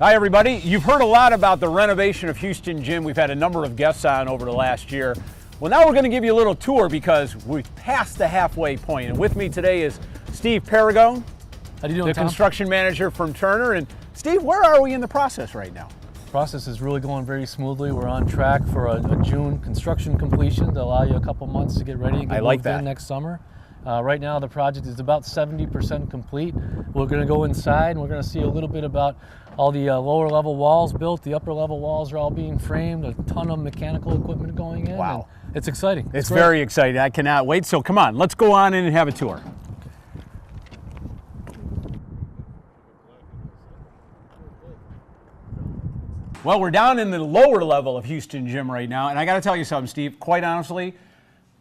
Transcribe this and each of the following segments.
Hi everybody, you've heard a lot about the renovation of Houston Gym. We've had a number of guests on over the last year. Well, now we're going to give you a little tour because we've passed the halfway point. And with me today is Steve Paragone, How you doing, the Tom? construction manager from Turner. And Steve, where are we in the process right now? The process is really going very smoothly. We're on track for a June construction completion to allow you a couple months to get ready and get moved in next summer. Right now the project is about 70% complete. We're going to go inside and we're going to see a little bit about all the lower level walls built. The upper level walls are all being framed, a ton of mechanical equipment going in. Wow. It's exciting. It's very exciting. I cannot wait. So come on, let's go on in and have a tour. Well, we're down in the lower level of Houston Gym right now, and I got to tell you something, Steve. Quite honestly,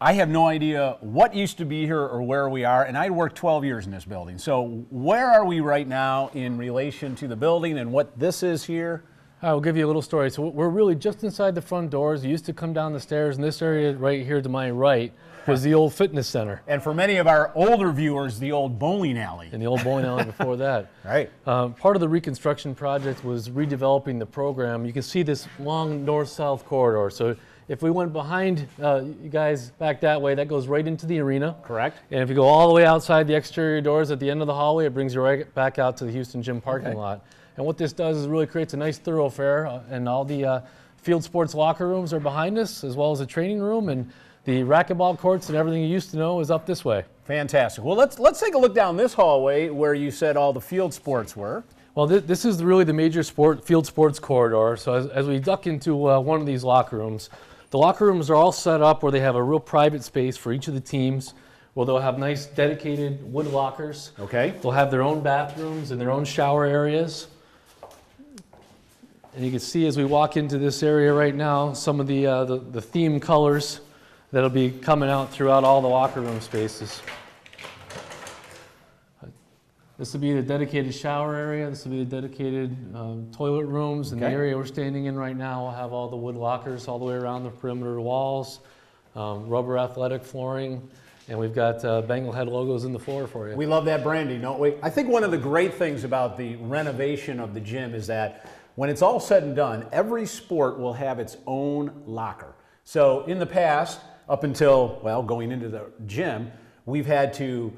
I have no idea what used to be here or where we are, and I worked 12 years in this building. So where are we right now in relation to the building and what this is here? I'll give you a little story. So we're really just inside the front doors. You used to come down the stairs, and this area right here to my right was the old fitness center. And for many of our older viewers, the old bowling alley. And the old bowling alley before that. Right. Part of the reconstruction project was redeveloping the program. You can see this long north-south corridor. So if we went behind you guys back that way, that goes right into the arena. Correct. And if you go all the way outside the exterior doors at the end of the hallway, it brings you right back out to the Houston Gym parking lot. And what this does is really creates a nice thoroughfare, and all the field sports locker rooms are behind us, as well as the training room, and the racquetball courts and everything you used to know is up this way. Fantastic. Well, let's take a look down this hallway where you said all the field sports were. Well, this is really the major field sports corridor. So as we duck into one of these locker rooms, the locker rooms are all set up where they have a real private space for each of the teams, where they'll have nice dedicated wood lockers. Okay. They'll have their own bathrooms and their own shower areas. And you can see as we walk into this area right now, some of the theme colors that'll be coming out throughout all the locker room spaces. This will be the dedicated shower area. This will be the dedicated toilet rooms. And the area we're standing in right now will have all the wood lockers all the way around the perimeter walls, rubber athletic flooring, and we've got Banglehead logos in the floor for you. We love that branding, don't we? I think one of the great things about the renovation of the gym is that when it's all said and done, every sport will have its own locker. So in the past, up until, well, going into the gym, we've had to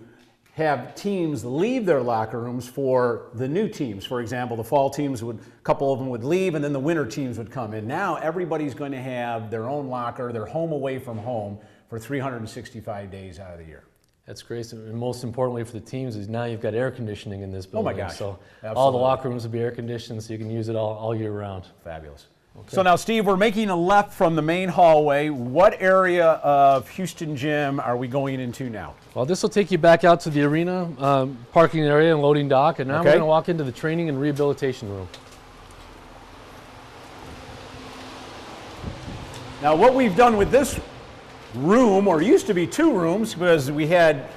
have teams leave their locker rooms for the new teams. For example, the fall teams a couple of them would leave, and then the winter teams would come in. Now everybody's going to have their own locker, their home away from home for 365 days out of the year. That's great. And most importantly for the teams is now you've got air conditioning in this building. Oh my gosh. So Absolutely. All the locker rooms will be air conditioned so you can use it all year round. Fabulous. Okay. So now, Steve, we're making a left from the main hallway. What area of Houston Gym are we going into now? Well, this will take you back out to the arena parking area and loading dock, and now we're going to walk into the training and rehabilitation room. Now, what we've done with this room, or used to be two rooms, because we had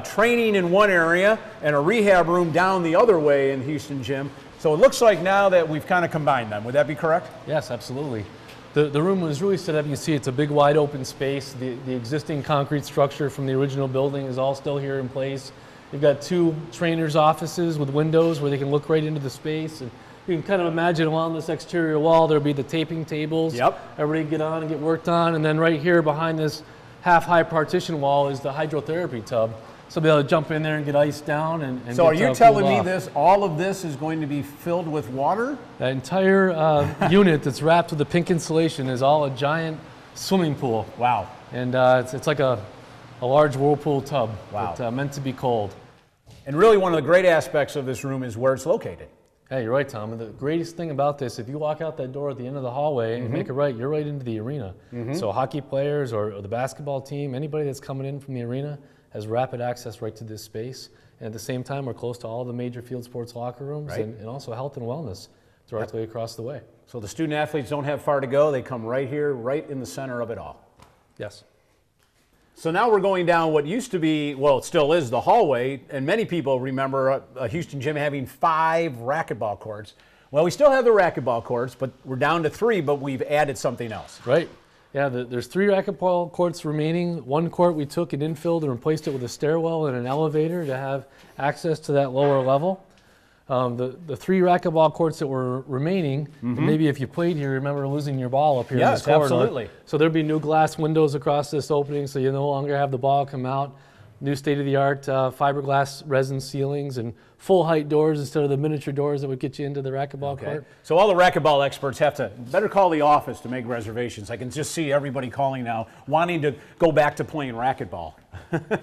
training in one area and a rehab room down the other way in Houston Gym. So it looks like now that we've kind of combined them. Would that be correct? Yes, absolutely. The room was really set up. You can see it's a big wide open space. The existing concrete structure from the original building is all still here in place. You've got two trainers' offices with windows where they can look right into the space. And you can kind of imagine along this exterior wall there'll be the taping tables. Yep. Everybody get on and get worked on. And then right here behind this half-high partition wall is the hydrotherapy tub. So they'll jump in there and get iced down and so are you telling me this, all of this is going to be filled with water? That entire unit that's wrapped with the pink insulation is all a giant swimming pool. Wow. And it's like a large whirlpool tub. Wow. That's meant to be cold. And really one of the great aspects of this room is where it's located. Hey, you're right, Tom. And the greatest thing about this, if you walk out that door at the end of the hallway and make a right, you're right into the arena. So hockey players or the basketball team, anybody that's coming in from the arena has rapid access right to this space. And at the same time, we're close to all the major field sports locker rooms and also health and wellness directly across the way. So the student athletes don't have far to go. They come right here, right in the center of it all. Yes. So now we're going down what used to be, well, it still is the hallway, and many people remember a Houston Gym having 5 racquetball courts. Well, we still have the racquetball courts, but we're down to 3, but we've added something else. Right. Yeah, there's 3 racquetball courts remaining. 1 court we took and infilled and replaced it with a stairwell and an elevator to have access to that lower level. The 3 racquetball courts that were remaining, and maybe if you played here, you remember losing your ball up here in this corner. Absolutely. So there'd be new glass windows across this opening, so you no longer have the ball come out. New state-of-the-art fiberglass resin ceilings and full-height doors instead of the miniature doors that would get you into the racquetball court. So all the racquetball experts have to better call the office to make reservations. I can just see everybody calling now, wanting to go back to playing racquetball.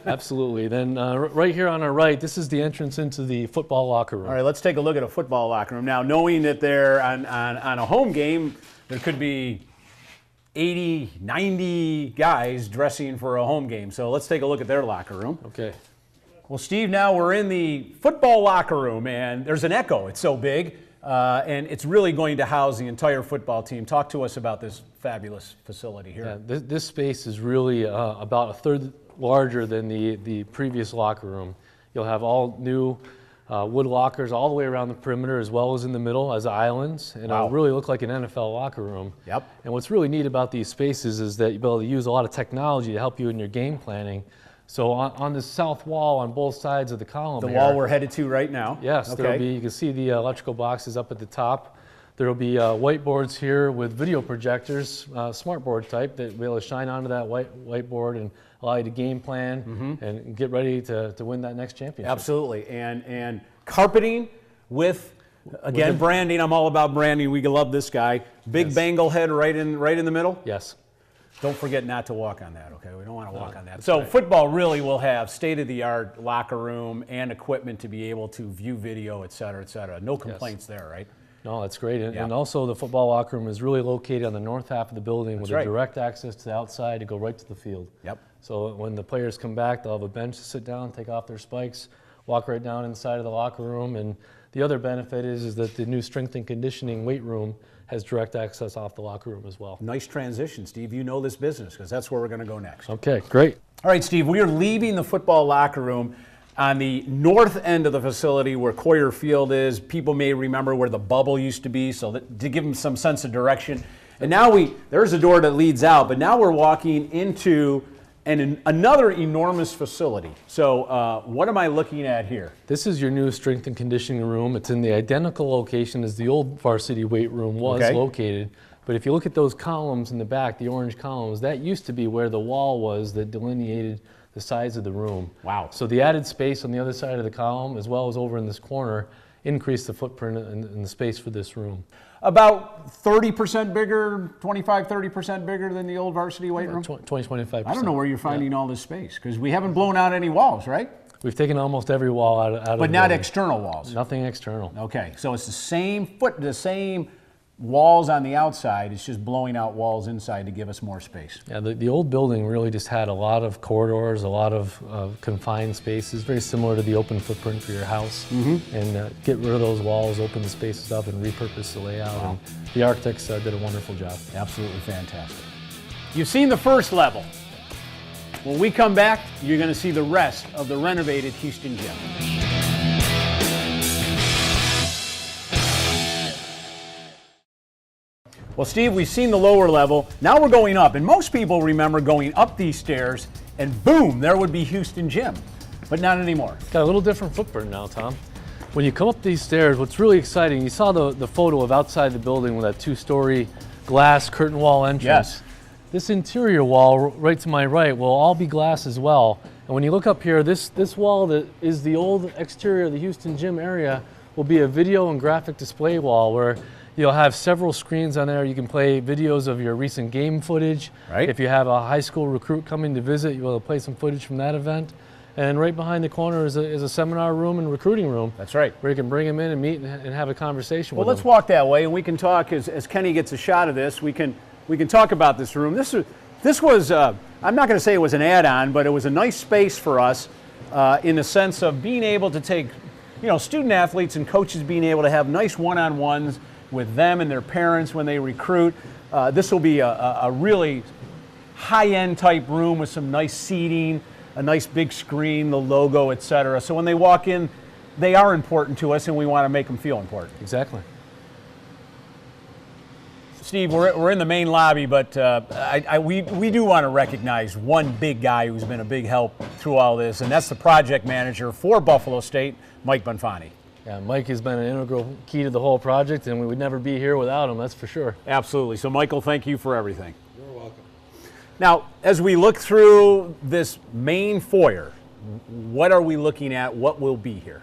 Absolutely. Then right here on our right, this is the entrance into the football locker room. All right, let's take a look at a football locker room. Now, knowing that they're on a home game, there could be 80, 90 guys dressing for a home game. So let's take a look at their locker room. Okay. Well, Steve, now we're in the football locker room, and there's an echo. It's so big, and it's really going to house the entire football team. Talk to us about this fabulous facility here. Yeah, this space is really about a third larger than the previous locker room. You'll have all new wood lockers all the way around the perimeter as well as in the middle as islands, and it'll really look like an NFL locker room. Yep. And what's really neat about these spaces is that you'll be able to use a lot of technology to help you in your game planning. So on the south wall on both sides of the column The here, wall we're headed to right now. yes, there'll be, you can see the electrical boxes up at the top. There will be whiteboards here with video projectors, smartboard type, that will be able to shine onto that whiteboard and allow you to game plan and get ready to win that next championship. Absolutely, and carpeting with, again, branding. I'm all about branding. We love this guy. Big Bengal head right in the middle. Yes. Don't forget not to walk on that, okay? We don't want to walk on that. So football really will have state-of-the-art locker room and equipment to be able to view video, et cetera, et cetera. No complaints there, right? No, that's great. And also the football locker room is really located on the north half of the building with a direct access to the outside to go right to the field. Yep. So when the players come back, they'll have a bench to sit down, take off their spikes, walk right down inside of the locker room. And the other benefit is that the new strength and conditioning weight room has direct access off the locker room as well. Nice transition, Steve. You know this business because that's where we're going to go next. Okay, great. All right, Steve, we are leaving the football locker room on the north end of the facility where Coyer Field is. People may remember where the bubble used to be, so that, to give them some sense of direction. And now there's a door that leads out, but now we're walking into another enormous facility. So what am I looking at here? This is your new strength and conditioning room. It's in the identical location as the old varsity weight room was located. But if you look at those columns in the back, the orange columns, that used to be where the wall was that delineated the size of the room. Wow. So the added space on the other side of the column, as well as over in this corner, increased the footprint and the space for this room. About 30% bigger, 25, 30% bigger than the old varsity weight room? 20-25%. I don't know where you're finding all this space, because we haven't blown out any walls, right? We've taken almost every wall out of the But not building. external walls? Nothing external. Okay, so it's the same walls on the outside, it's just blowing out walls inside to give us more space. Yeah, the old building really just had a lot of corridors, a lot of confined spaces, very similar to the open footprint for your house. And get rid of those walls, open the spaces up, and repurpose the layout. And the architects did a wonderful job. Absolutely fantastic. You've seen the first level. When we come back, you're going to see the rest of the renovated Houston gym. Well, Steve, we've seen the lower level. Now we're going up, and most people remember going up these stairs, and boom, there would be Houston Gym, but not anymore. Got a little different footprint now, Tom. When you come up these stairs, what's really exciting, you saw the photo of outside the building with that 2-story glass curtain wall entrance. Yes. This interior wall right to my right will all be glass as well. And when you look up here, this wall that is the old exterior of the Houston Gym area will be a video and graphic display wall where you'll have several screens on there. You can play videos of your recent game footage. Right. If you have a high school recruit coming to visit, you'll play some footage from that event. And right behind the corner is a seminar room and recruiting room. That's right. Where you can bring them in and meet and have a conversation with them. Well, let's walk that way, and we can talk as Kenny gets a shot of this. We can talk about this room. This was I'm not going to say it was an add-on, but it was a nice space for us in the sense of being able to take, student athletes and coaches being able to have nice one-on-ones with them and their parents when they recruit. This will be a really high-end type room with some nice seating, a nice big screen, the logo, etc. So when they walk in, they are important to us, and we want to make them feel important. Exactly. Steve, we're in the main lobby, but we do want to recognize one big guy who's been a big help through all this, and that's the project manager for Buffalo State, Mike Bonfani. Yeah, Mike has been an integral key to the whole project, and we would never be here without him, that's for sure. Absolutely. So Michael, thank you for everything. You're welcome. Now, as we look through this main foyer, what are we looking at? What will be here?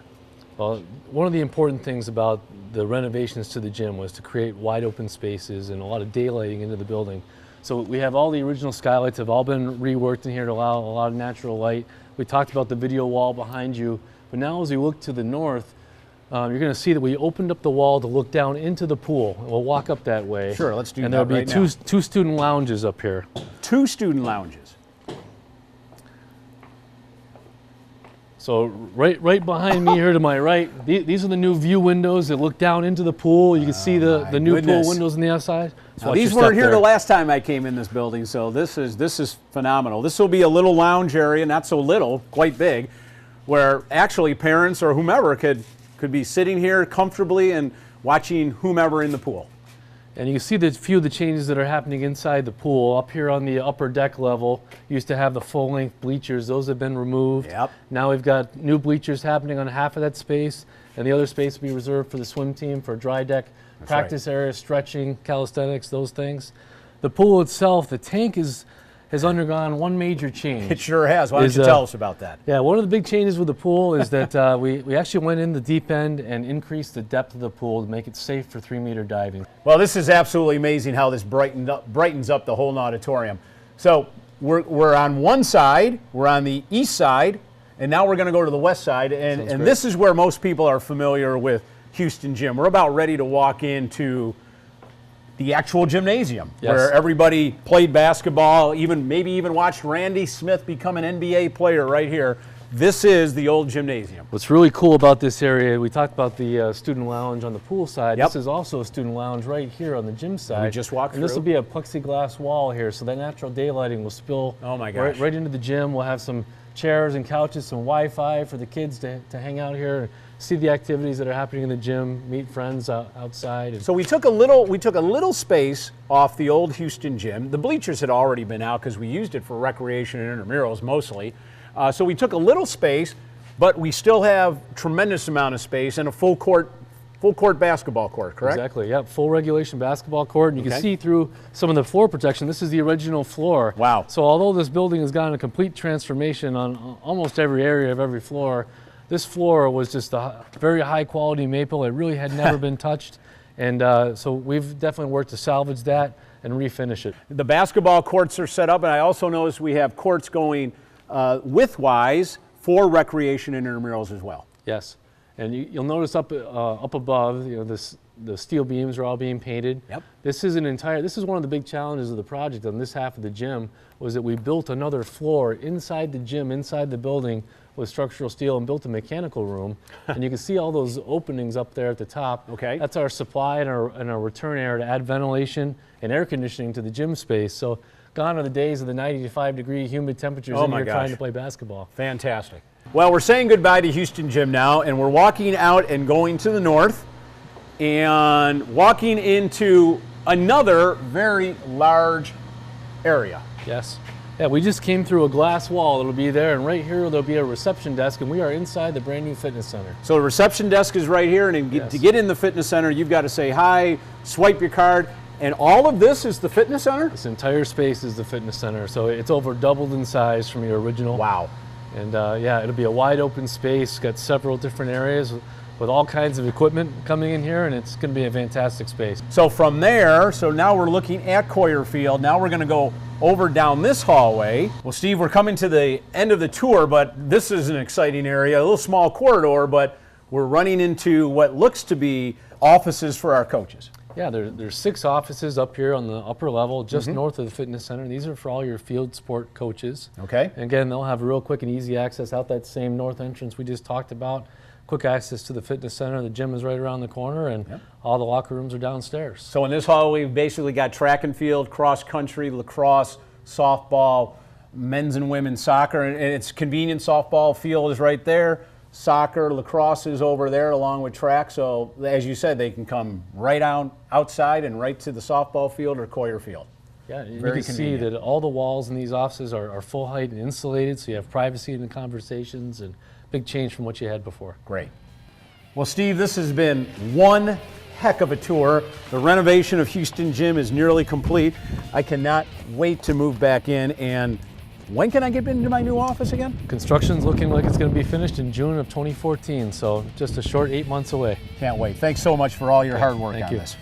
Well, one of the important things about the renovations to the gym was to create wide open spaces and a lot of daylighting into the building. So we have all the original skylights have all been reworked in here to allow a lot of natural light. We talked about the video wall behind you, but now as we look to the north, you're going to see that we opened up the wall to look down into the pool. We'll walk up that way. Sure, let's do that. And there'll be right now. two student lounges up here. 2 student lounges. So right behind me here to my right, these are the new view windows that look down into the pool. You can see the new goodness. pool windows on the outside. Now, these weren't here the last time I came in this building, so this is phenomenal. This will be a little lounge area, not so little, quite big, where actually parents or whomever could be sitting here comfortably and watching whomever in the pool. And you can see the few of the changes that are happening inside the pool. Up here on the upper deck level, used to have the full-length bleachers. Those have been removed. Yep. Now we've got new bleachers happening on half of that space, and the other space will be reserved for the swim team, for dry deck, practice area, stretching, calisthenics, those things. The pool itself, the tank has undergone one major change. It sure has. Why don't you tell us about that? Yeah, one of the big changes with the pool is that we actually went in the deep end and increased the depth of the pool to make it safe for 3-meter diving. Well, this is absolutely amazing how this brightens up the whole auditorium. So we're on one side, we're on the east side, and now we're going to go to the west side. And this is where most people are familiar with Houston Gym. We're about ready to walk into the actual gymnasium, where everybody played basketball, maybe even watched Randy Smith become an NBA player right here. This is the old gymnasium. What's really cool about this area, we talked about the student lounge on the pool side. Yep. This is also a student lounge right here on the gym side. We just walked through. And this will be a plexiglass wall here, so that natural daylighting will spill right into the gym. We'll have some chairs and couches, some Wi-Fi for the kids to hang out here, see the activities that are happening in the gym, meet friends outside. So we took a little space off the old Houston Gym. The bleachers had already been out because we used it for recreation and intramurals mostly. So we took a little space, but we still have tremendous amount of space and a full court basketball court, correct? Exactly, yep, full regulation basketball court. And you can see through some of the floor protection, this is the original floor. Wow. So although this building has gotten a complete transformation on almost every area of every floor, this floor was just a very high quality maple. It really had never been touched. And so we've definitely worked to salvage that and refinish it. The basketball courts are set up, and I also noticed we have courts going widthwise for recreation and intramurals as well. Yes. And you'll notice up above, the steel beams are all being painted. Yep. This is one of the big challenges of the project on this half of the gym, was that we built another floor inside the gym, inside the building, with structural steel, and built a mechanical room. And you can see all those openings up there at the top. Okay. That's our supply and our return air to add ventilation and air conditioning to the gym space. So gone are the days of the 95-degree humid temperatures in here trying to play basketball. Fantastic. Well, we're saying goodbye to Houston Gym now, and we're walking out and going to the north and walking into another very large area. Yes. Yeah, we just came through a glass wall that'll be there, and right here there'll be a reception desk, and we are inside the brand new fitness center. So the reception desk is right here, and to get in the fitness center, you've got to say hi, swipe your card, and all of this is the fitness center? This entire space is the fitness center, so it's over doubled in size from your original. Wow. And yeah, it'll be a wide open space, got several different areas with all kinds of equipment coming in here, and it's going to be a fantastic space. So from there, now we're looking at Coyer Field. Now we're going to go over down this hallway. Well, Steve, we're coming to the end of the tour, but this is an exciting area, a little small corridor, but we're running into what looks to be offices for our coaches. Yeah, there's 6 offices up here on the upper level, just north of the fitness center. These are for all your field sport coaches. Okay. And again, they'll have real quick and easy access out that same north entrance we just talked about. Quick access to the fitness center. The gym is right around the corner, and all the locker rooms are downstairs. So in this hallway, we've basically got track and field, cross country, lacrosse, softball, men's and women's soccer, and it's convenient. Softball field is right there. Soccer, lacrosse is over there along with track. So as you said, they can come right outside and right to the softball field or Coyer Field. Yeah, you can see that all the walls in these offices are full height and insulated, so you have privacy in the conversations, and big change from what you had before. Great. Well, Steve, this has been one heck of a tour. The renovation of Houston Gym is nearly complete. I cannot wait to move back in. And when can I get into my new office again? Construction's looking like it's going to be finished in June of 2014, so just a short 8 months away. Can't wait. Thanks so much for all your hard work on this.